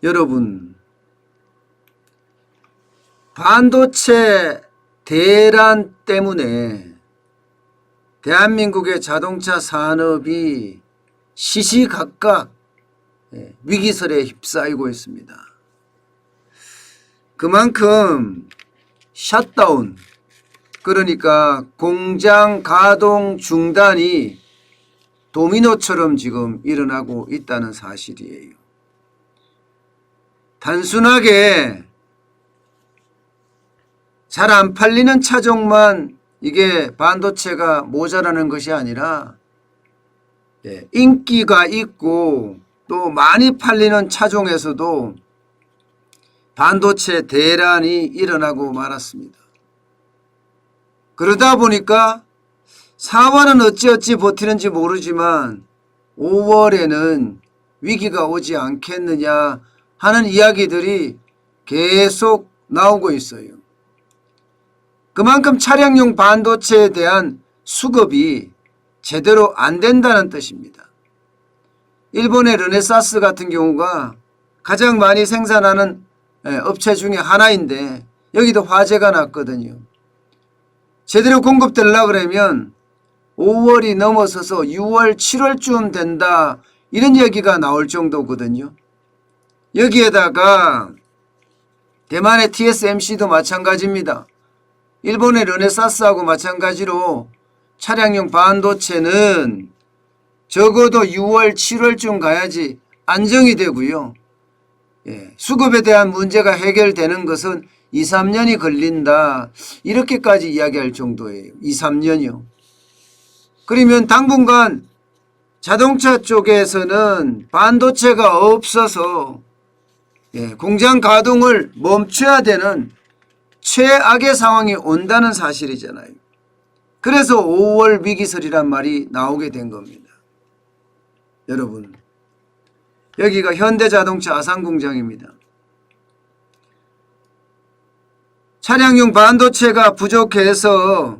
여러분, 반도체 대란 때문에 대한민국의 자동차 산업이 시시각각 위기설에 휩싸이고 있습니다. 그만큼 셧다운, 그러니까 공장 가동 중단이 도미노처럼 지금 일어나고 있다는 사실이에요. 단순하게 잘 안 팔리는 차종만 이게 반도체가 모자라는 것이 아니라 인기가 있고 또 많이 팔리는 차종에서도 반도체 대란이 일어나고 말았습니다. 그러다 보니까 4월은 어찌어찌 버티는지 모르지만 5월에는 위기가 오지 않겠느냐 하는 이야기들이 계속 나오고 있어요. 그만큼 차량용 반도체에 대한 수급이 제대로 안 된다는 뜻입니다. 일본의 르네사스 같은 경우가 가장 많이 생산하는 업체 중에 하나인데 여기도 화재가 났거든요. 제대로 공급되려고 그러면 5월이 넘어서서 6월, 7월쯤 된다 이런 얘기가 나올 정도거든요. 여기에다가 대만의 TSMC도 마찬가지입니다. 일본의 르네사스하고 마찬가지로 차량용 반도체는 적어도 6월, 7월쯤 가야지 안정이 되고요. 수급에 대한 문제가 해결되는 것은 2, 3년이 걸린다. 이렇게까지 이야기할 정도예요. 2, 3년이요. 그러면 당분간 자동차 쪽에서는 반도체가 없어서 공장 가동을 멈춰야 되는 최악의 상황이 온다는 사실이잖아요. 그래서 5월 위기설이란 말이 나오게 된 겁니다. 여러분, 여기가 현대자동차 아산공장입니다. 차량용 반도체가 부족해서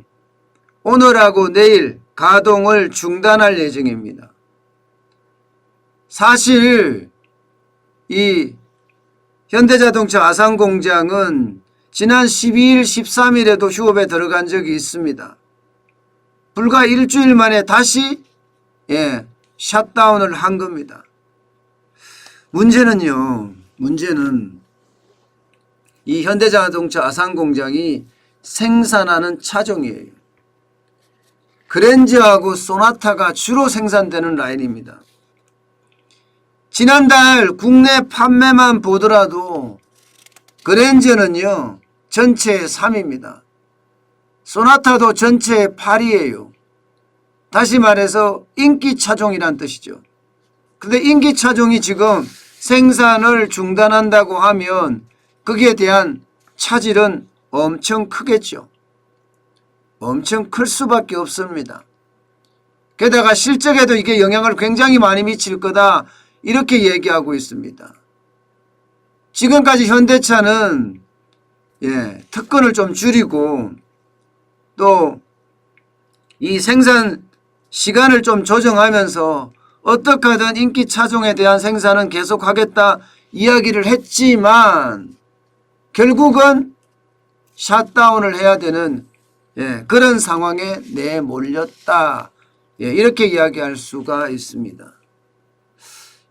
오늘하고 내일 가동을 중단할 예정입니다. 사실 이 현대자동차 아산공장은 지난 12일, 13일에도 휴업에 들어간 적이 있습니다. 불과 일주일 만에 다시 셧다운을 한 겁니다. 문제는 이 현대자동차 아산공장이 생산하는 차종이에요. 그랜저하고 소나타가 주로 생산되는 라인입니다. 지난달 국내 판매만 보더라도 그랜저는요 전체의 3위입니다. 소나타도 전체의 8위예요. 다시 말해서 인기 차종이란 뜻이죠. 근데 인기 차종이 지금 생산을 중단한다고 하면 거기에 대한 차질은 엄청 크겠죠. 엄청 클 수밖에 없습니다. 게다가 실적에도 이게 영향을 굉장히 많이 미칠 거다 이렇게 얘기하고 있습니다. 지금까지 현대차는 특권을 좀 줄이고 또 이 생산 시간을 좀 조정하면서 어떻게 하든 인기 차종에 대한 생산은 계속하겠다 이야기를 했지만 결국은 셧다운을 해야 되는 그런 상황에 내몰렸다. 이렇게 이야기할 수가 있습니다.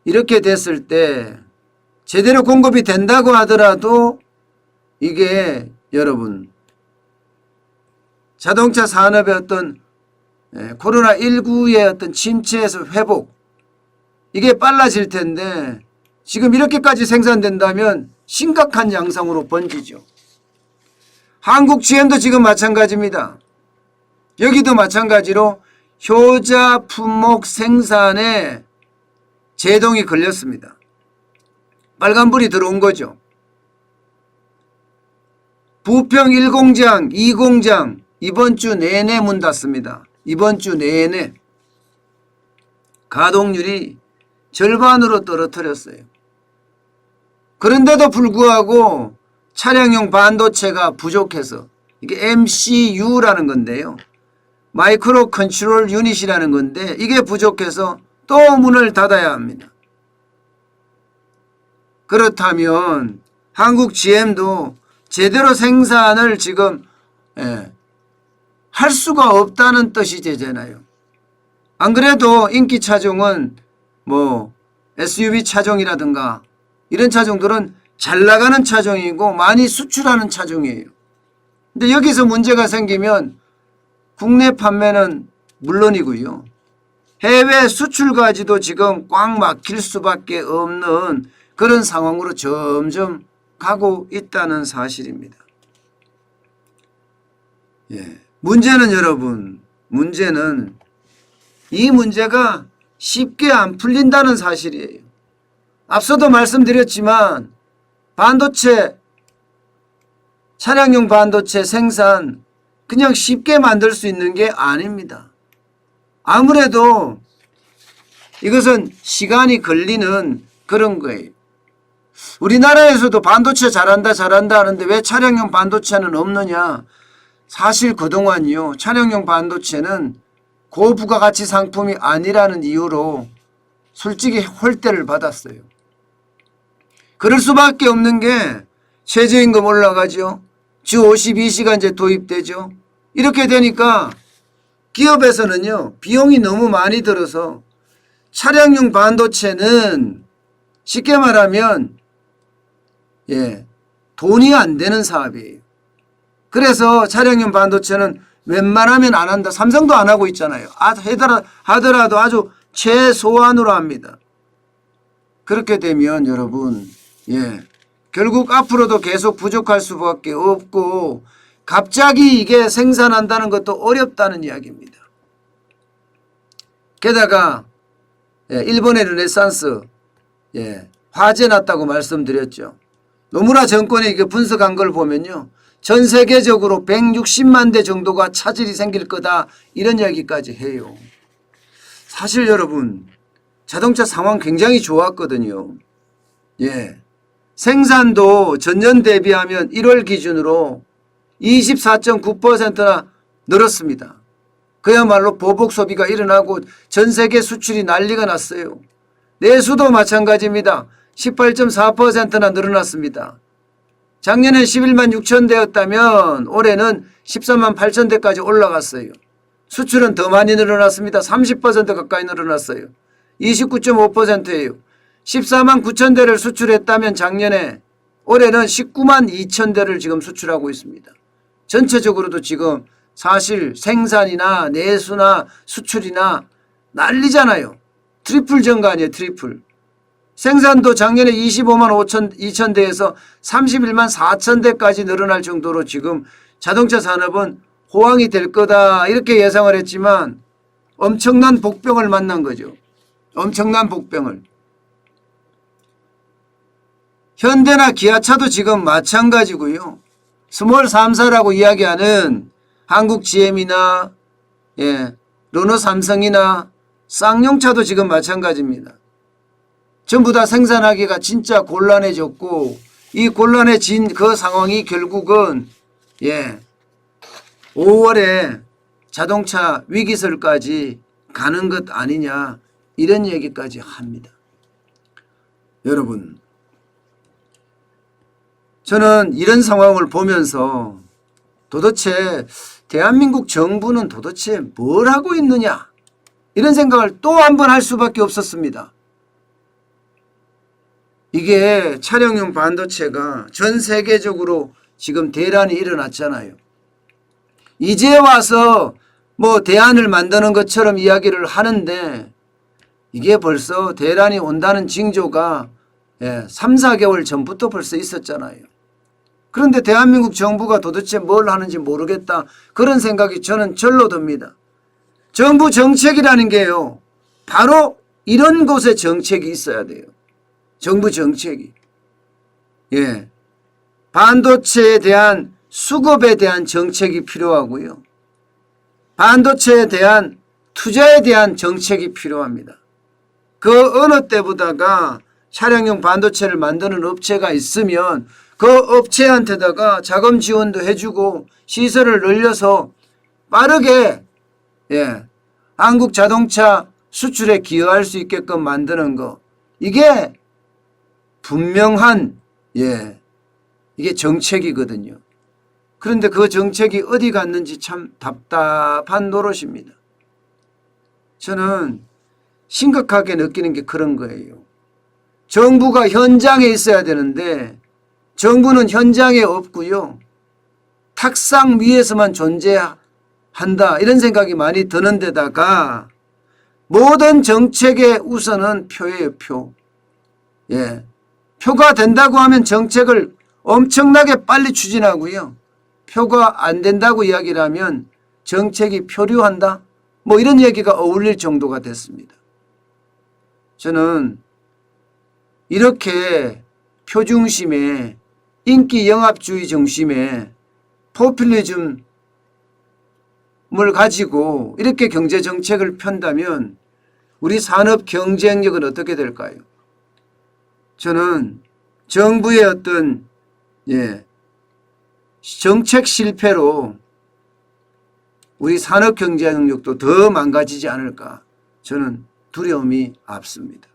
이렇게 됐을 때 제대로 공급이 된다고 하더라도 이게 여러분 자동차 산업의 어떤 코로나19의 어떤 침체에서 회복 이게 빨라질 텐데 지금 이렇게까지 생산된다면 심각한 양상으로 번지죠. 한국 GM도 지금 마찬가지입니다. 여기도 마찬가지로 효자 품목 생산에 제동이 걸렸습니다. 빨간불이 들어온 거죠. 부평 1공장, 2공장 이번 주 내내 문 닫습니다. 이번 주 내내 가동률이 절반으로 떨어뜨렸어요. 그런데도 불구하고 차량용 반도체가 부족해서 이게 MCU라는 건데요. 마이크로 컨트롤 유닛이라는 건데 이게 부족해서 또 문을 닫아야 합니다. 그렇다면 한국 GM도 제대로 생산을 지금 할 수가 없다는 뜻이 되잖아요. 안 그래도 인기 차종은 뭐 SUV 차종이라든가 이런 차종들은 잘 나가는 차종이고 많이 수출하는 차종이에요. 근데 여기서 문제가 생기면 국내 판매는 물론이고요. 해외 수출까지도 지금 꽉 막힐 수밖에 없는 그런 상황으로 점점 가고 있다는 사실입니다. 문제는 여러분, 문제는 이 문제가 쉽게 안 풀린다는 사실이에요. 앞서도 말씀드렸지만 반도체, 차량용 반도체 생산 그냥 쉽게 만들 수 있는 게 아닙니다. 아무래도 이것은 시간이 걸리는 그런 거예요. 우리나라에서도 반도체 잘한다 하는데 왜 차량용 반도체는 없느냐? 사실 그동안요, 차량용 반도체는 고부가가치 상품이 아니라는 이유로 솔직히 홀대를 받았어요. 그럴 수밖에 없는 게 최저임금 올라가죠. 주 52시간제 도입되죠. 이렇게 되니까 기업에서는요, 비용이 너무 많이 들어서 차량용 반도체는 쉽게 말하면 돈이 안 되는 사업이에요. 그래서 차량용 반도체는 웬만하면 안 한다. 삼성도 안 하고 있잖아요. 하더라도 아주 최소한으로 합니다. 그렇게 되면 여러분, 결국 앞으로도 계속 부족할 수밖에 없고 갑자기 이게 생산한다는 것도 어렵다는 이야기입니다. 게다가 일본의 르네상스 화재 났다고 말씀드렸죠. 노무라 정권이 이게 분석한 걸 보면요, 전 세계적으로 160만 대 정도가 차질이 생길 거다, 이런 이야기까지 해요. 사실 여러분, 자동차 상황 굉장히 좋았거든요. 생산도 전년 대비하면 1월 기준으로 24.9%나 늘었습니다. 그야말로 보복 소비가 일어나고 전 세계 수출이 난리가 났어요. 내수도 마찬가지입니다. 18.4%나 늘어났습니다. 작년에 11만 6천 대였다면 올해는 14만 8천 대까지 올라갔어요. 수출은 더 많이 늘어났습니다. 30% 가까이 늘어났어요. 29.5%예요. 14만 9천 대를 수출했다면 작년에, 올해는 19만 2천 대를 지금 수출하고 있습니다. 전체적으로도 지금 사실 생산이나 내수나 수출이나 난리잖아요. 트리플 증가 아니에요. 트리플. 생산도 작년에 25만 2천 대에서 31만 4천 대까지 늘어날 정도로 지금 자동차 산업은 호황이 될 거다, 이렇게 예상을 했지만 엄청난 복병을 만난 거죠. 엄청난 복병을. 현대나 기아차도 지금 마찬가지고요. 스몰 3사라고 이야기하는 한국 GM이나 르노 삼성이나 쌍용차도 지금 마찬가지입니다. 전부 다 생산하기가 진짜 곤란해졌고, 이 곤란해진 그 상황이 결국은 5월에 자동차 위기설까지 가는 것 아니냐, 이런 얘기까지 합니다. 여러분, 저는 이런 상황을 보면서 도대체 대한민국 정부는 도대체 뭘 하고 있느냐, 이런 생각을 또 한 번 할 수밖에 없었습니다. 이게 차량용 반도체가 전 세계적으로 지금 대란이 일어났잖아요. 이제 와서 뭐 대안을 만드는 것처럼 이야기를 하는데 이게 벌써 대란이 온다는 징조가 3, 4개월 전부터 벌써 있었잖아요. 그런데 대한민국 정부가 도대체 뭘 하는지 모르겠다, 그런 생각이 저는 절로 듭니다. 정부 정책이라는 게요, 바로 이런 곳에 정책이 있어야 돼요. 정부 정책이. 반도체에 대한 수급에 대한 정책이 필요하고요. 반도체에 대한 투자에 대한 정책이 필요합니다. 그 어느 때보다가 차량용 반도체를 만드는 업체가 있으면 그 업체한테다가 자금 지원도 해주고 시설을 늘려서 빠르게 한국 자동차 수출에 기여할 수 있게끔 만드는 거, 이게 분명한 이게 정책이거든요. 그런데 그 정책이 어디 갔는지 참 답답한 노릇입니다. 저는 심각하게 느끼는 게 그런 거예요. 정부가 현장에 있어야 되는데 정부는 현장에 없고요. 탁상 위에서만 존재한다 이런 생각이 많이 드는 데다가 모든 정책의 우선은 표예요. 표. 표가 된다고 하면 정책을 엄청나게 빨리 추진하고요. 표가 안 된다고 이야기를 하면 정책이 표류한다. 뭐 이런 얘기가 어울릴 정도가 됐습니다. 저는 이렇게 표 중심의 인기 영합주의 중심의 포퓰리즘을 가지고 이렇게 경제정책을 편다면 우리 산업 경쟁력은 어떻게 될까요? 저는 정부의 어떤 정책 실패로 우리 산업 경쟁력도 더 망가지지 않을까 저는 두려움이 앞섭니다.